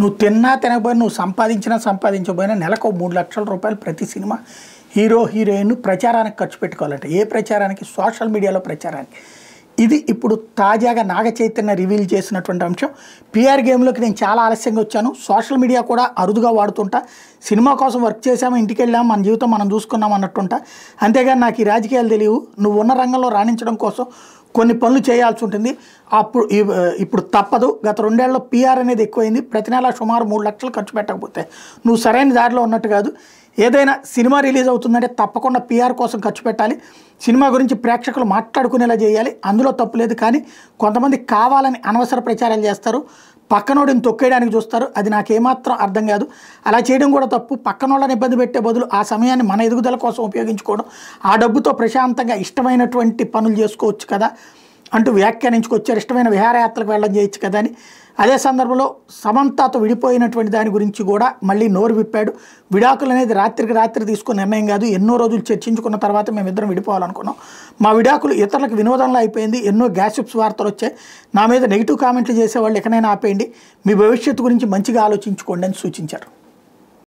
నువ్వు తిన్నా తినకపోయినా నువ్వు సంపాదించకపోయినా నెలకు 3 లక్షల రూపాయలు ప్రతి సినిమా హీరో హీరోయిన్ ప్రచారానికి ఖర్చు పెట్టుకోవాలంట. ఏ ప్రచారానికి? సోషల్ మీడియాలో ప్రచారానికి. ఇది ఇప్పుడు తాజాగా నాగ చైతన్య రివీల్ చేసినటువంటి అంశం. పిఆర్ గేమ్లోకి నేను చాలా ఆలస్యంగా వచ్చాను. సోషల్ మీడియా కూడా అరుదుగా వాడుతుంటా. సినిమా కోసం వర్క్ చేసాము, ఇంటికి వెళ్ళాము, మన జీవితం మనం చూసుకున్నాం అన్నట్టుంటా. అంతేగాని నాకు ఈ రాజకీయాలు తెలియవు. నువ్వు ఉన్న రంగంలో రాణించడం కోసం కొన్ని పనులు చేయాల్సి ఉంటుంది. ఇప్పుడు తప్పదు. గత 2 ఏళ్లలో పిఆర్ అనేది ఎక్కువైంది. ప్రతి నెల సుమారు 3 లక్షలు ఖర్చు పెట్టకపోతే నువ్వు సరైన దారిలో ఉన్నట్టు కాదు. ఏదైనా సినిమా రిలీజ్ అవుతుందంటే తప్పకుండా పిఆర్ కోసం ఖర్చు పెట్టాలి. సినిమా గురించి ప్రేక్షకులు మాట్లాడుకునేలా చేయాలి. అందులో తప్పు లేదు. కానీ కొంతమంది కావాలని అనవసర ప్రచారాలు చేస్తారు, పక్కనోడిని తొక్కేయడానికి చూస్తారు. అది నాకేమాత్రం అర్థం కాదు. అలా చేయడం కూడా తప్పు. పక్కనోళ్ళని ఇబ్బంది పెట్టే బదులు ఆ సమయాన్ని మన ఎదుగుదల కోసం ఉపయోగించుకోవడం, ఆ డబ్బుతో ప్రశాంతంగా ఇష్టమైనటువంటి పనులు చేసుకోవచ్చు కదా అంటూ వ్యాఖ్యానించుకొచ్చారు. ఇష్టమైన విహారయాత్రకు వెళ్ళడం చేయొచ్చు కదా అని. అదే సందర్భంలో సమంతతో విడిపోయినటువంటి దాని గురించి కూడా మళ్ళీ నోరు విప్పాడు. విడాకులు అనేది రాత్రికి రాత్రి తీసుకున్న నిర్ణయం కాదు. ఎన్నో రోజులు చర్చించుకున్న తర్వాత మేమిద్దరం విడిపోవాలనుకున్నాం. మా విడాకులు ఇతరులకు వినోదంలో అయిపోయింది. ఎన్నో గ్యాసిప్స్ వార్తలు వచ్చాయి. నా మీద నెగిటివ్ కామెంట్లు చేసేవాళ్ళు ఎక్కడైనా ఆపేయండి. మీ భవిష్యత్తు గురించి మంచిగా ఆలోచించుకోండి అని సూచించారు.